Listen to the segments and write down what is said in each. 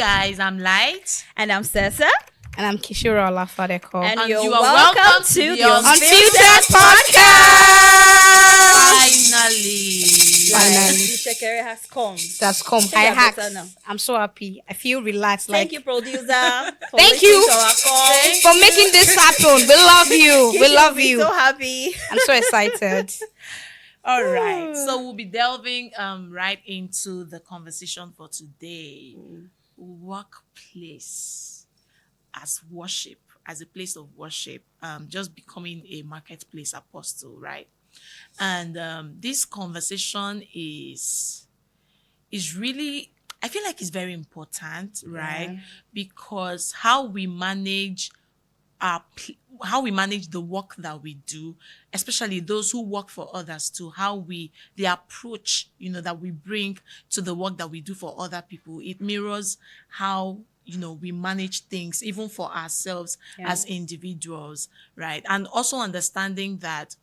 guys, I'm Light. And I'm Sessa. And I'm Kishiro Olafadeko. And you you're are welcome to the Unfiltered Podcast. Finally. The shekere has come. That's come. Think I you're hacked. better now. I'm so happy. I feel relaxed. Thank you, producer. For Thank listening you. to our call. for making this happen. We love you. We Kishu love will be you. so happy. I'm so excited. All right. So we'll be delving right into the conversation for today. Workplace as worship, as a place of worship, just becoming a marketplace apostle, right? And this conversation is really, I feel like it's very important, right? Because how we manage the work that we do, especially those who work for others too, the approach, that we bring to the work that we do for other people, it mirrors how, we manage things even for ourselves as individuals, right? And also understanding that,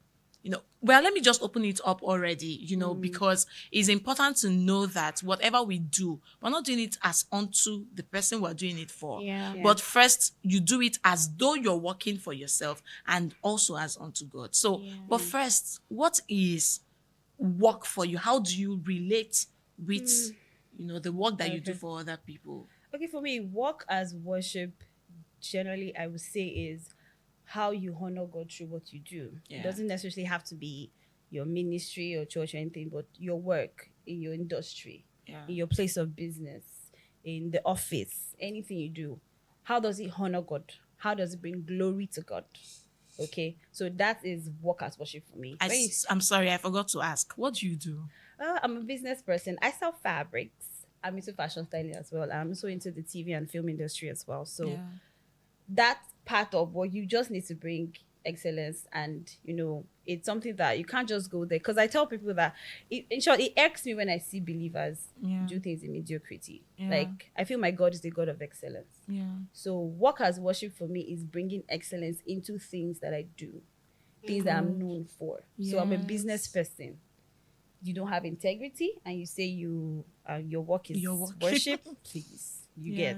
well, let me just open it up already, because it's important to know that whatever we do, we're not doing it as unto the person we're doing it for. But first, you do it as though you're working for yourself and also as unto God. So, but first, what is work for you? How do you relate with, the work that you do for other people? Okay, for me, work as worship, generally, I would say is how you honor God through what you do. It doesn't necessarily have to be your ministry or church or anything, but your work in your industry, in your place of business, in the office, anything you do. How does it honor God? How does it bring glory to God? Okay, so that is work as worship for me. I'm sorry, I forgot to ask. What do you do? I'm a business person. I sell fabrics. I'm into fashion styling as well. I'm also into the TV and film industry as well. So that part of what you just need to bring excellence, and it's something that you can't just go there, because I tell people that in short, it irks me when I see believers do things in mediocrity. Like, I feel my God is the God of excellence. So work as worship for me is bringing excellence into things that I do, things that I'm known for. So I'm a business person. You don't have integrity and you say your work is worship, please, get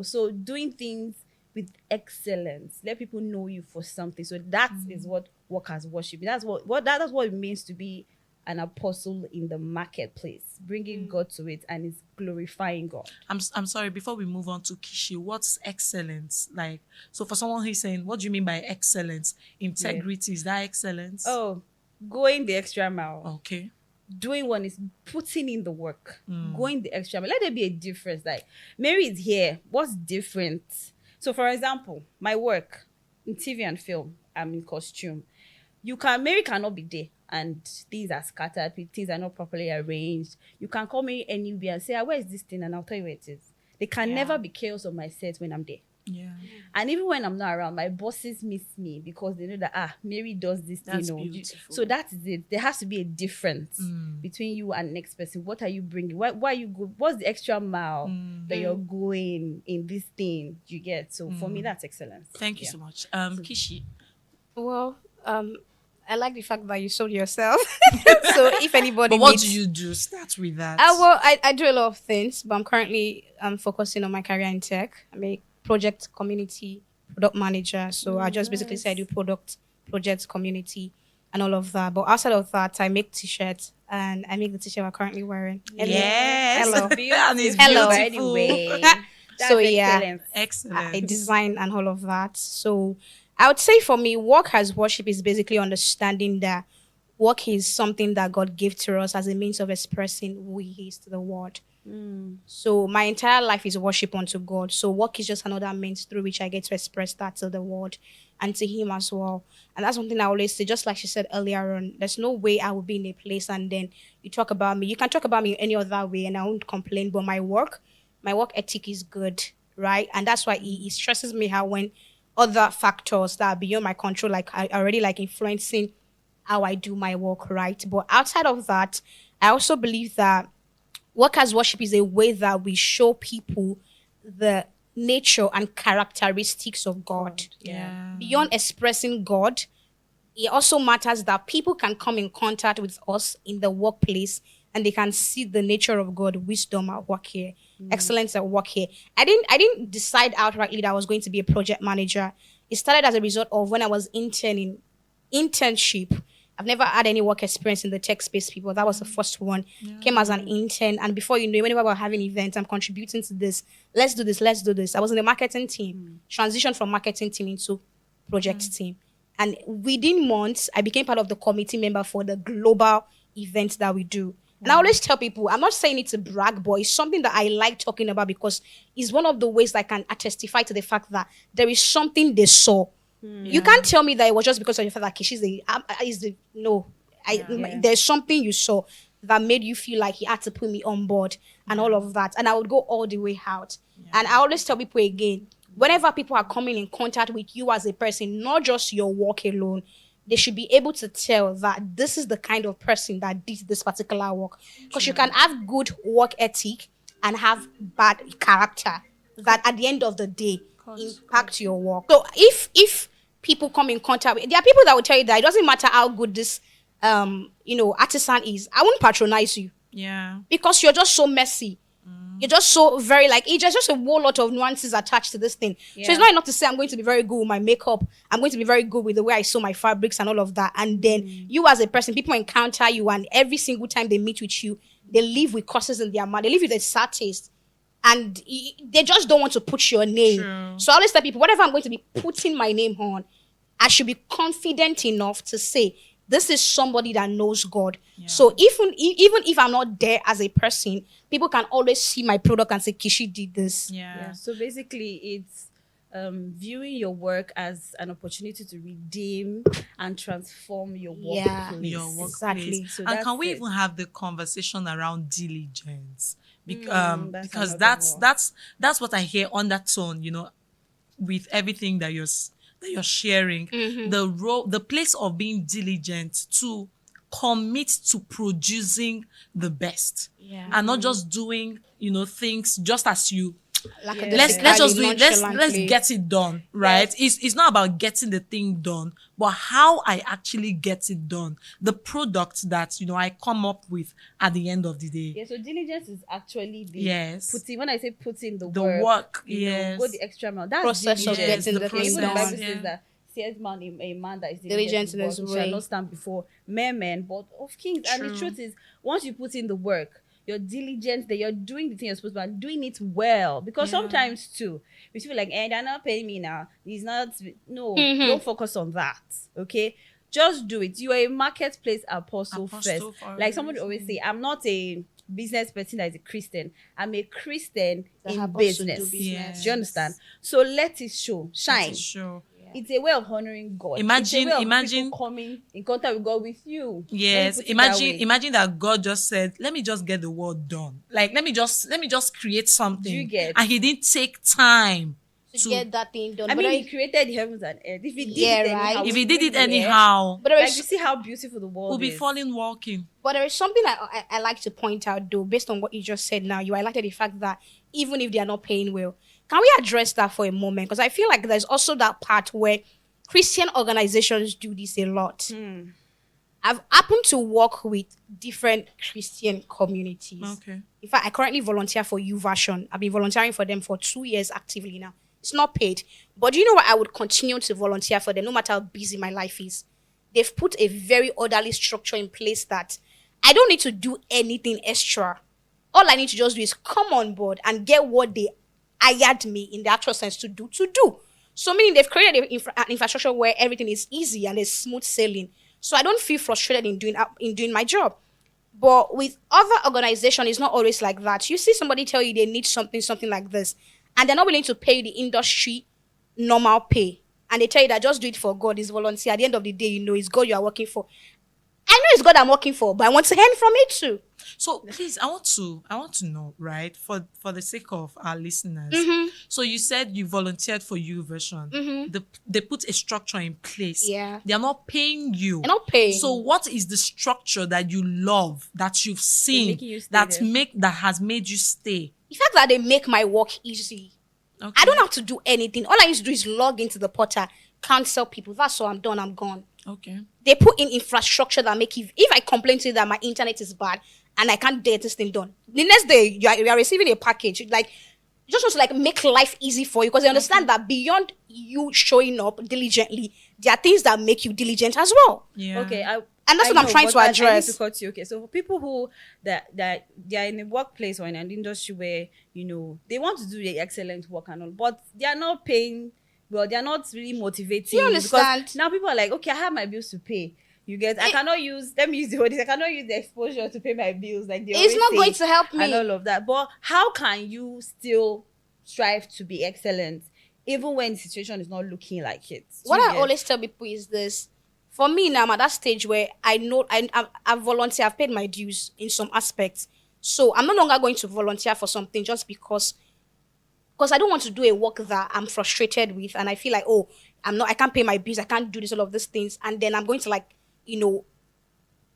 so doing things with excellence, let people know you for something. So that is what work as worship. That's what it means to be an apostle in the marketplace, bringing God to it, and it's glorifying God. I'm sorry, before we move on to Kishi, what's excellence like? So for someone who's saying, what do you mean by excellence? Integrity, is that excellence? Oh, going the extra mile. Okay. Doing one is putting in the work, going the extra mile. Let there be a difference. Like, Mary is here. What's different? So, for example, my work in TV and film, I'm in costume. Mary cannot be there and things are scattered, things are not properly arranged. You can call me anywhere and say, where is this thing? And I'll tell you where it is. There can never be chaos on my set when I'm there. And even when I'm not around, my bosses miss me because they know that Mary does this That's thing. beautiful. So that is it. There has to be a difference between you and the next person. What are you bringing? Why you go? What's the extra mile that you're going in this thing? You get? So for me, that's excellence. Thank you so much. Kishi. Well, I like the fact that you sold yourself. So if anybody But what do you do? Start with that. Well, I do a lot of things, but I'm currently focusing on my career in tech. I'm a project community product manager. So I just basically say I do project community and all of that. But outside of that, I make t-shirts, and I make the t-shirt we're currently wearing. Yes. Hello. And it's Hello. beautiful. Anyway, that's So, Excellent. I design and all of that. So I would say for me, work as worship is basically understanding that work is something that God gave to us as a means of expressing who He is to the world. So my entire life is worship unto God. So work is just another means through which I get to express that to the world and to Him as well. And that's something I always say, just like she said earlier on, there's no way I will be in a place and then you talk about me. You can talk about me any other way and I won't complain, but my work ethic is good, right? And that's why it stresses me how when other factors that are beyond my control, like I already like influencing how I do my work, right? But outside of that, I also believe that work as worship is a way that we show people the nature and characteristics of God. Beyond expressing God, it also matters that people can come in contact with us in the workplace and they can see the nature of God, wisdom at work here, excellence at work here. I didn't decide outrightly that I was going to be a project manager. It started as a result of when I was interning internship. I've never had any work experience in the tech space, people. That was the first one. Came as an intern, and before you know, it, whenever we're having events, I'm contributing to this. Let's do this. Let's do this. I was in the marketing team. Transitioned from marketing team into project team, and within months, I became part of the committee member for the global events that we do. And I always tell people, I'm not saying it to brag, but it's something that I like talking about because it's one of the ways that I can testify to the fact that there is something they saw. You can't tell me that it was just because of the fact that Kishi's no. There's something you saw that made you feel like he had to put me on board and all of that. And I would go all the way out. And I always tell people again, whenever people are coming in contact with you as a person, not just your work alone, they should be able to tell that this is the kind of person that did this particular work. Because you can have good work ethic and have bad character that at the end of the day impact your work. So if people come in contact with, there are people that will tell you that it doesn't matter how good this artisan is, I won't patronize you. Yeah. Because you're just so messy. You're just so very it's just a whole lot of nuances attached to this thing. So it's not enough to say I'm going to be very good with my makeup. I'm going to be very good with the way I sew my fabrics and all of that. And then you as a person, people encounter you, and every single time they meet with you, they leave with curses in their mouth. They leave with a sad taste. And they just don't want to put your name. True. So I always tell people, whatever I'm going to be putting my name on, I should be confident enough to say, this is somebody that knows God. Yeah. So even if I'm not there as a person, people can always see my product and say, Kishi did this. Yeah. So basically, it's viewing your work as an opportunity to redeem and transform your workplace. Your workplace. Exactly. So and can we even have the conversation around diligence? Because that's what I hear undertone, with everything that you're sharing. The place of being diligent to commit to producing the best, and not just doing things just as you let's just do it, let's get it done, right? It's not about getting the thing done, but how I actually get it done, the product that I come up with at the end of the day. So diligence is actually putting, when I say putting the work, go the extra mile. That's process of getting the thing Even done. the Bible says that says a man that is diligent in his work shall not stand before men, but of kings. True. And the truth is, once you put in the work, you're diligent, that you're doing the thing you're supposed to, and doing it well. Because sometimes too, we feel like, they're not paying me now. It's not. No, don't focus on that. Okay, just do it. You are a marketplace apostle first. Like somebody always say, I'm not a business person that is a Christian. I'm a Christian in business. Do you understand? So let it show, shine. It's a way of honoring God. Imagine people coming in contact with God with you. Yes. Imagine that God just said, let me just get the work done. Like, let me just create something. And he didn't take time to get that thing done. I mean, he created the heavens and earth. If he did it anyhow, but you see how beautiful the world is. We'll be falling walking. But there is something I like to point out, though, based on what you just said now. You highlighted the fact that even if they are not paying well, can we address that for a moment? Because I feel like there's also that part where Christian organizations do this a lot. I've happened to work with different Christian communities. Okay. In fact, I currently volunteer for YouVersion. I've been volunteering for them for 2 years actively now. It's not paid. But do you know what? I would continue to volunteer for them no matter how busy my life is. They've put a very orderly structure in place that I don't need to do anything extra. All I need to just do is come on board and get what they hired me in the actual sense to do. So meaning they've created an infrastructure where everything is easy and there's smooth sailing. So I don't feel frustrated in doing my job. But with other organizations, it's not always like that. You see somebody tell you they need something like this, and they're not willing to pay the industry normal pay. And they tell you that just do it for God, it's volunteer. At the end of the day, it's God you are working for. I know it's God I'm working for, but I want to earn from it too. So please, I want to know, right, for the sake of our listeners. So you said you volunteered for YouVersion. They put a structure in place. Yeah. They are not paying you. They're not paying. So what is the structure that you love, that you've seen, that has made you stay? The fact that they make my work easy. Okay. I don't have to do anything. All I need to do is log into the portal, cancel people. That's all. I'm done. I'm gone. Okay. They put in infrastructure that make if I complain to you that my internet is bad, and I can't get this thing done. The next day, you are receiving a package. Like, just want to like make life easy for you because they understand that beyond you showing up diligently, there are things that make you diligent as well. Yeah. Okay, And that's what I'm trying to I need address. to cut you. Okay, so for people who that they are in a workplace or in an industry where they want to do the excellent work and all, but they are not paying well. They are not really motivating You understand? because now people are like, okay, I have my bills to pay. You get? I cannot use. Let me use the word. I cannot use the exposure to pay my bills. Like they It's always not say, going to help and me. all of that. But how can you still strive to be excellent even when the situation is not looking like it? What You I get? always tell people is this. For me now, I'm at that stage where I know I volunteer. I've paid my dues in some aspects. So I'm no longer going to volunteer for something just because I don't want to do a work that I'm frustrated with and I feel like, oh, I can't pay my bills, I can't do this, all of these things. And then I'm going to like,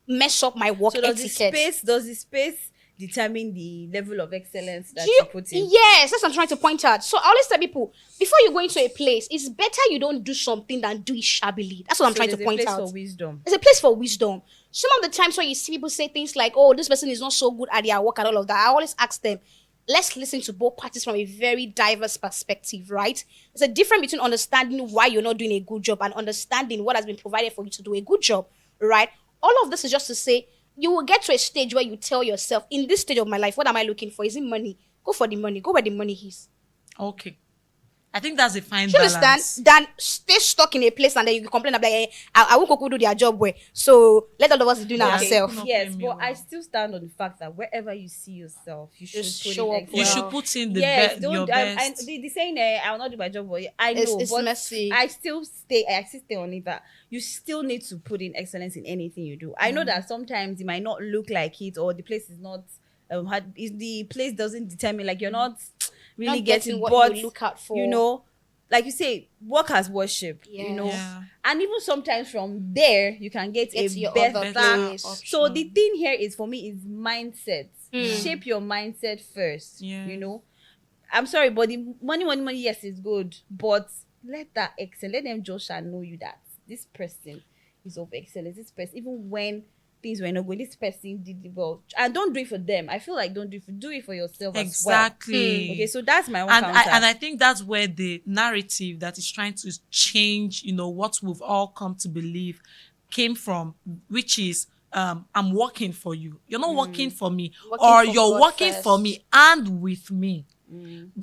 mess up my work So etiquette. does the space determine the level of excellence that Do you put in? Yes, that's what I'm trying to point out. So I always tell people, before you go into a place, it's better you don't do something than do it shabbily. That's what I'm So trying to there's a point place out. for wisdom. There's a place for wisdom. Some of the times when you see people say things like, oh, this person is not so good at their work and all of that, I always ask them, let's listen to both parties from a very diverse perspective, right? There's a difference between understanding why you're not doing a good job and understanding what has been provided for you to do a good job, right? All of this is just to say, you will get to a stage where you tell yourself, in this stage of my life, what am I looking for? Is it money? Go for the money. Go where the money is. Okay. I think that's a fine Do you understand? balance. Than stay stuck in a place and then you complain about, I won't go do their job well. So let all of us do it Yeah. ourselves. Not Yes, paying but me I well. still stand on the fact that wherever you see yourself, you should Just put show in up You well. should put in Yes, your don't. best. The saying, I will not do my job, but I know, It's but messy. I still stay on it that you still need to put in excellence in anything you do. I know that sometimes it might not look like it, or the place is not. The place doesn't determine, like you're not really Not getting getting what but you look out for. like you say, work as worship. Yeah. And even sometimes from there you can get Get a to your better other Better place. option. so the thing here is, for me, is mindset. Shape your mindset first. Yeah. I'm sorry, but the money, yes, is good, but let them just shall know you that this person is of excellence. This person, even when things were not good, this person did it well. And don't do it for them. I feel like don't do it for yourself as well. Exactly. Okay, so that's my own and counter. I think that's where the narrative that is trying to change, what we've all come to believe came from, which is I'm working for you. You're not working for me, Working or for you're God working first. for me and with me.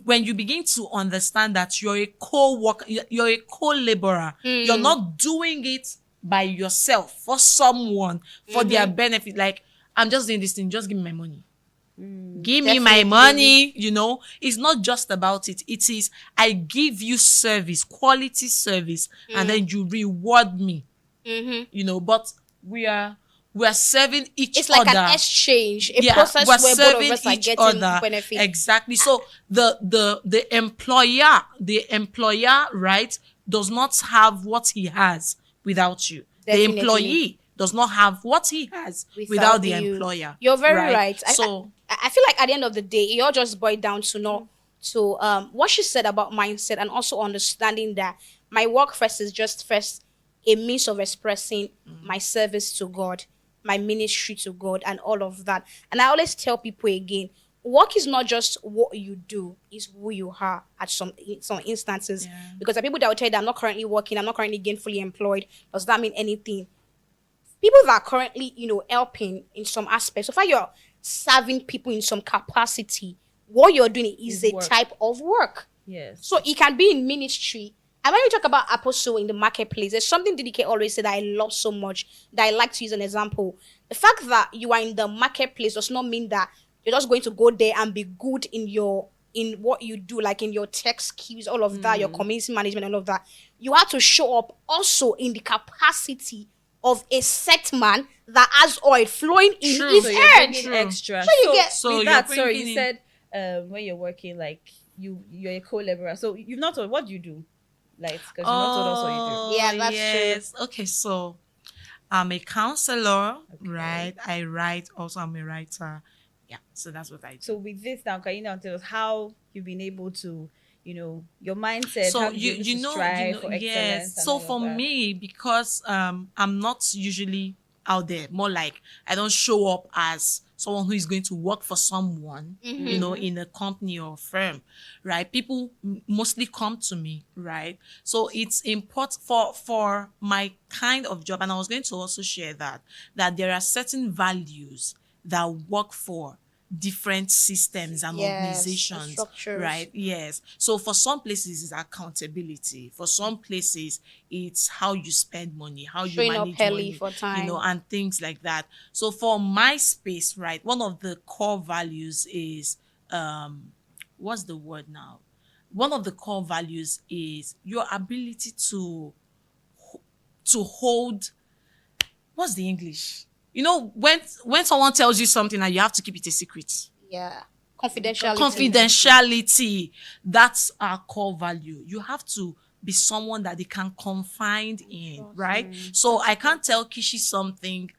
When you begin to understand that you're a co-worker, you're a co-laborer, you're not doing it by yourself for someone, for their benefit. Like, I'm just doing this thing, just give me my money. Give me my Definitely. money. It's not just about it. It is, I give you service, quality service, and then you reward me. But we are serving each It's like other. an exchange, a Yeah, process we're where both serving of us are each getting other. benefit. Exactly. So the employer, right, does not have what he has without you. Definitely. The employee does not have what he has without the you. employer. You're very right. So I feel like at the end of the day, it all just boiled down to what she said about mindset, and also understanding that my work first is just first a means of expressing my service to God, my ministry to God, and all of that. And I always tell people again, work is not just what you do, it's who you are at some instances. Yeah. Because the people that will tell you that I'm not currently working, I'm not currently gainfully employed, does that mean anything? People that are currently, helping in some aspects, so far you're serving people in some capacity, what you're doing is Is a work. type of work. Yes. So it can be in ministry. And when we talk about apostle in the marketplace, there's something DDK always said that I love so much, that I like to use an example. The fact that you are in the marketplace does not mean that you're just going to go there and be good in what you do, like in your tech skills, all of that, your community management, all of that. You have to show up also in the capacity of a set man that has oil flowing in True. his So you're head. bringing True. extra. So you get- So with you're that, sorry, bringing you in- said when you're working, like you're a co-laborer. So you've not told what do you do, like, because you've not told us what you do. Yeah, that's true. Okay, so I'm a counselor, right? I write. Also, I'm a writer. Yeah, so that's what I do. So with this now, can you now tell us how you've been able to, your mindset, So how you've been able to strive for excellence? yes. and So all of for that? me, because I'm not usually out there, more like I don't show up as someone who is going to work for someone, you know, in a company or firm, right? People mostly come to me, right? So it's important for my kind of job, and I was going to also share that there are certain values that work for different systems and Yes, the organizations, structures. right? Yes. So for some places it's accountability. For some places it's how you spend money, how you Showing up manage early money, for you know, time. and things like that. So for my space, right, one of the core values is what's the word now? One of the core values is your ability to hold, what's the English? You know, when someone tells you something and you have to keep it a secret. Yeah. Confidentiality. Confidentiality, that's our core value. You have to be someone that they can confide in, Trust. right? So I can't tell Kishi something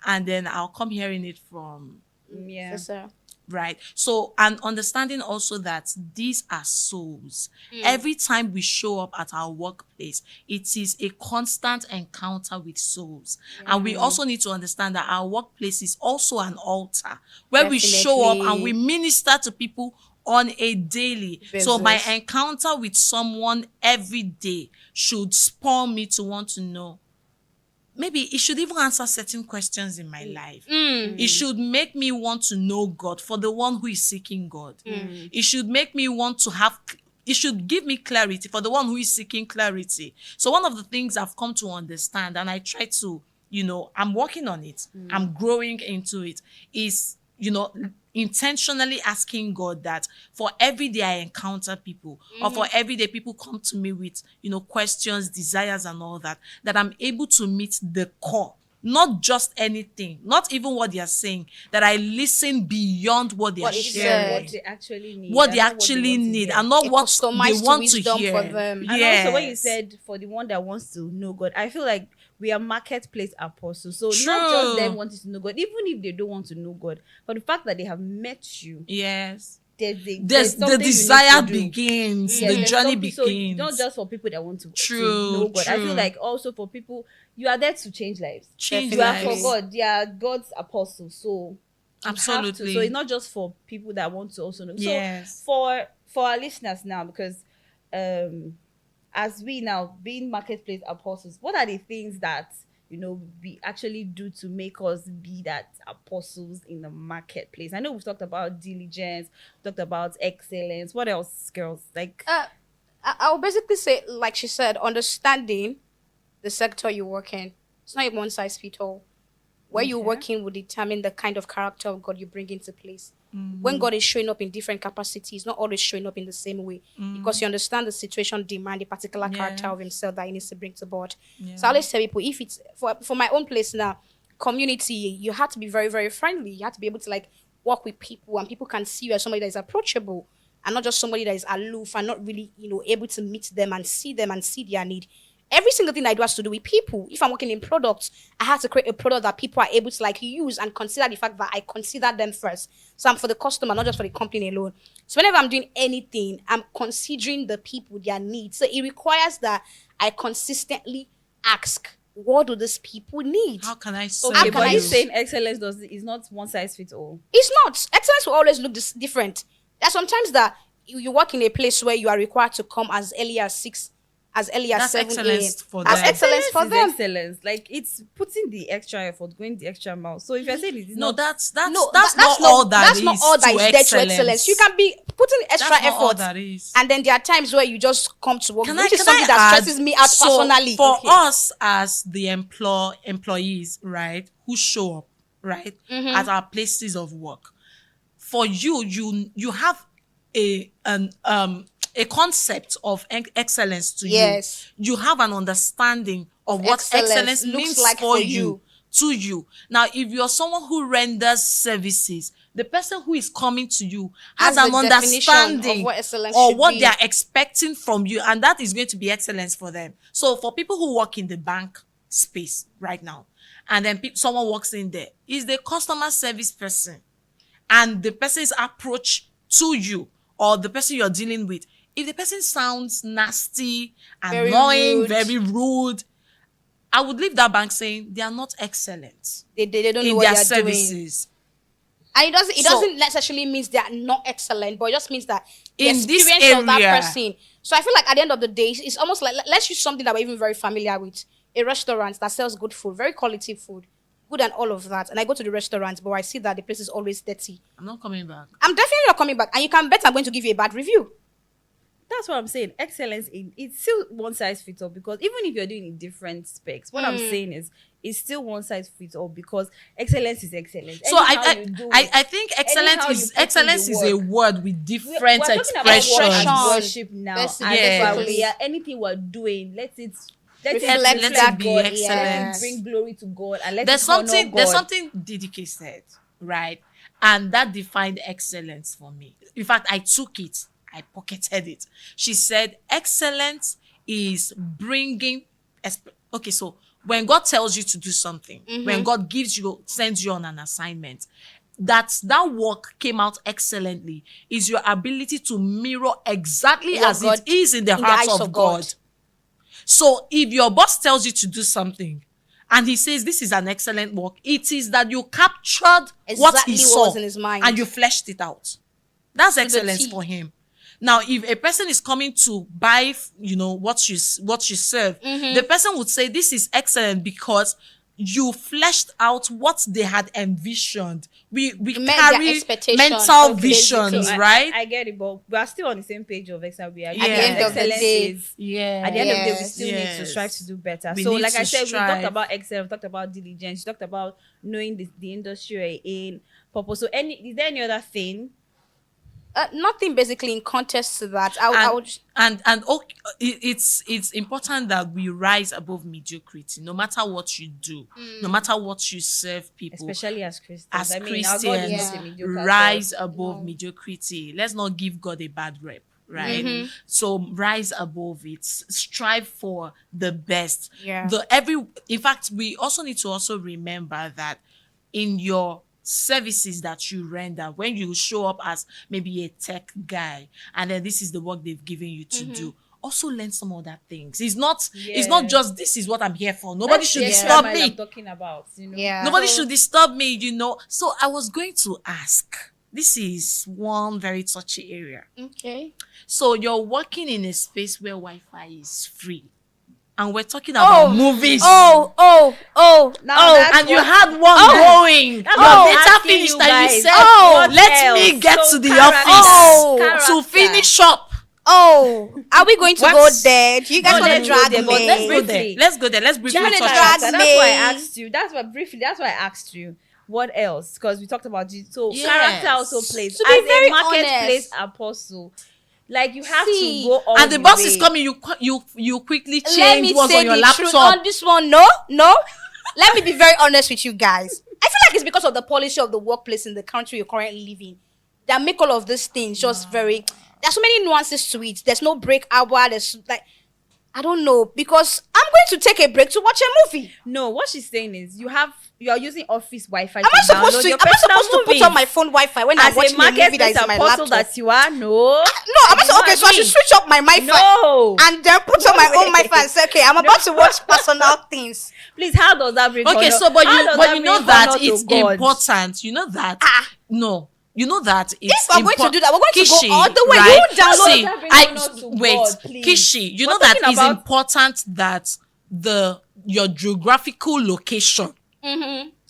and then I'll come hearing it from, Yeah. Professor. right? So, and understanding also that these are souls. Every time we show up at our workplace, it is a constant encounter with souls. And we also need to understand that our workplace is also an altar where we show up and we Definitely. minister to people on a daily. So my Basis. encounter with someone every day should spur me to want to know. Maybe it should even answer certain questions in my life. It should make me want to know God for the one who is seeking God. It should make me want to have, it should give me clarity for the one who is seeking clarity. So one of the things I've come to understand, and I try to, you know, I'm working on it, I'm growing into it, is, you know, intentionally asking God that for every day I encounter people, or for every day people come to me with, you know, questions, desires, and all that, that I'm able to meet the core. Not just anything, not even what they are saying, that I listen beyond what they are What it Listen sharing, what said. they actually need what and they not what they actually want to need, hear. and not A what they customized want to wisdom for hear. them. And also when you Yes. said for the one that wants to know God, I feel like we are marketplace apostles. So not just them True. wanting to know God, even if they don't want to know God, but the fact that they have met you, Yes. there's The something you need desire to do. begins, Yes, the there's journey something. So not begins. just for people that want to True, know God. I feel true. like also for people, you are there to change lives. Change You are for Definitely. lives. God. They are God's apostles. So you have to. So Absolutely. it's not just for people that want to also know. So Yes. for our listeners now, because as we now being marketplace apostles, what are the things that we actually do to make us be that apostles in the marketplace? I know we've talked about diligence, talked about excellence. What else, girls? Like, I'll basically say, like she said, understanding the sector you work in. It's not a one size fits all. Where you're okay. working will determine the kind of character of God you bring into place. When God is showing up in different capacities, not always showing up in the same way, because you understand the situation demand a particular character Yeah. of himself that he needs to bring to board. Yeah. So I always tell people, if it's for my own place now, community, you have to be very, very friendly. You have to be able to like work with people, and people can see you as somebody that is approachable and not just somebody that is aloof and not really, able to meet them and see their need. Every single thing I do has to do with people. If I'm working in products, I have to create a product that people are able to like use and consider the fact that I consider them first. So I'm for the customer, not just for the company alone. So whenever I'm doing anything, I'm considering the people, their needs. So it requires that I consistently ask, what do these people need? How can I serve Okay, can but I you? you saying excellence is not one size fits all. It's not. Excellence will always look different. There's sometimes that you work in a place where you are required to come as early as 6, as early as That's 7 a.m. excellence for That's them. excellence for is them. excellence. Like, it's putting the extra effort, going the extra mile. So if you're saying it is No, not, that's No, that's not all that that's not all is that to is there to excellence. You excellence. can be putting extra That's not all effort, that is. and then there are times where you just come to work, Can which is can something that I stresses add? me out So personally. for Okay. us as the employees, right, who show up, right, at our places of work, for you have a concept of excellence to you. Yes. You have an understanding of what Excellence excellence looks means like for for you, you. to you. Now, if you're someone who renders services, the person who is coming to you has Has an the definition of understanding what excellence or should what they be. are expecting from you, and that is going to be excellence for them. So for people who work in the bank space right now, and then someone walks in there, is the customer service person, and the person's approach to you or the person you're dealing with, if the person sounds nasty, Very annoying, rude. very rude, I would leave that bank saying they are not excellent They don't know in what their they are doing. services. And it So- doesn't necessarily means they are not excellent, but it just means that the In this experience of that area- person. So I feel like at the end of the day, it's almost like let's use something that we're even very familiar with. A restaurant that sells good food, very quality food, good and all of that. And I go to the restaurant, but I see that the place is always dirty. I'm not coming back. I'm definitely not coming back. And you can bet I'm going to give you a bad review. That's what I'm saying. Excellence it's still one size fits all, because even if you're doing in different specs, what I'm saying is it's still one size fits all, because excellence is excellence. So I think anyhow you put in excellence the is a work. word with different we're talking about expressions. worship now. Yes, And yes. that's why we are anything we're doing, let it Reflect reflect be God, excellent. bring glory to God, and let There's it honor something God. there's something DDK said, right? And that defined excellence for me. In fact, I took it, I pocketed it. She said excellence is bringing okay, so when God tells you to do something, when God sends you on an assignment, that work came out excellently is your ability to mirror exactly What as God- it is in the in the heart eyes of of God. God. So if your boss tells you to do something and he says this is an excellent work, it is that you captured what Exactly he what saw was in his mind. and you fleshed it out. That's the excellence T. for him. Now, if a person is coming to buy, what you serve, the person would say this is excellent because you fleshed out what they had envisioned. We met their carry expectations, mental okay, visions, basically. right? I get it, but we are still on the same page of excellence. We are At the end of the excellence day- is Yeah. at the end of the day, we Yes. still need to Yes. strive to do better. We So, need like to I said, we strive. talked about excellence, we talked about diligence, we talked about knowing the industry you're in, purpose. So, is there any other thing? Nothing basically in contest to that. I would. And it's important that we rise above mediocrity, no matter what you do, no matter what you serve people. Especially as Christians. As I mean, our God is Christians, not a mediocre rise God. above mediocrity. Let's not give God a bad rep, right? So rise above it. Strive for the best. Yeah. In fact, we also need to also remember that in your services that you render, when you show up as maybe a tech guy and then this is the work they've given you to do, also learn some other things. It's not just this is what I'm here for. Nobody should That's the disturb extra mile me. I'm talking about, Yeah. Nobody So- should disturb me. So I was going to ask, this is one very touchy area. Okay. So you're working in a space where Wi-Fi is free. And we're talking about movies. Now that's And you what- had one going. That's Your what I'm data asking finished you and you guys. said, What let else? me get So to the character. office to Character. finish up. Are we going to go What's- there? Do you guys No, want to let's go drag there, me? but let's go Briefly. Let's go there. Let's briefly Trying to touch drag on That's me. why I asked you. That's why I asked you. What else? Because we talked about it. So Yes. character also plays. To be As very a marketplace honest. apostle, like you have See, to go all And the boss way. is coming. You quickly Let change me what's say on your the truth laptop. on this one. No. Let me be very honest with you guys. I feel like it's because of the policy of the workplace in the country you're currently living that make all of these things just very. There's so many nuances to it. There's no break hour. There's like, I don't know, because I'm going to take a break to watch a movie. No, what she's saying is you are using office Wi-Fi. Am I supposed to put on my phone Wi-Fi when I'm as watching a a movie marketplace that is on my apostle laptop? that you are? No. No, am I okay? So I should switch up my Wi-Fi No. and then put on my own way. Wi-Fi and say, okay, I'm about to watch personal things. Please, how does that bring? Okay, honor? so but How you does but you know bring that honor to it's God? important. You know that no. You know that it's If we're going to do that, we're going to go Kishi, all the way. right? You download See, that bring honor to wait, God, please. Kishi, you We're know that talking it's about- important that your geographical location.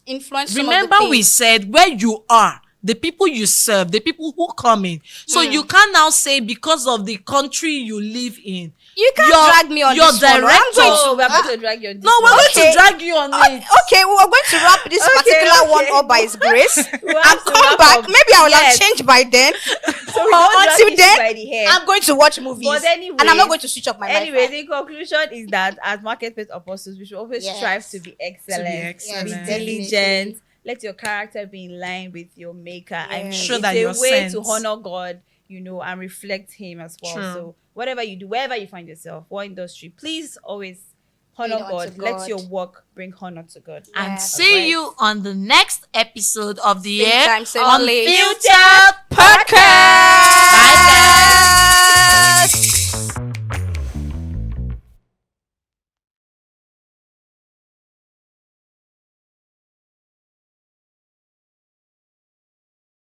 Influence some of the Remember, we things. said where you are, the people you serve, the people who come in. So you can now say because of the country you live in. You can't your- drag me on your this one. I'm director- going Oh, to. we're about to drag you on this No, we're one. going Okay. to drag you on it. Okay, we're going to wrap this particular one up by His grace We'll and have to come wrap back. up. Maybe I will Yes. have changed by then. So we Or don't drag until you then, by the hair. I'm going to watch movies. But anyway, and I'm not going to switch up my Anyway, Wi-Fi. the conclusion is that as marketplace apostles, we should always Yes. strive to be excellent, excellent. be Yes, diligent. definitely. Let your character be in line with your maker. I mean, Yes. Show it's that a you're way to sent. honor God, and reflect Him as well. True. So whatever you do, wherever you find yourself, what industry, please always honor Bring honor God. to Let God. your work bring honor to God. And Yes. see Alright. you on the next episode of the Same year time, same on place. Filtered Podcast.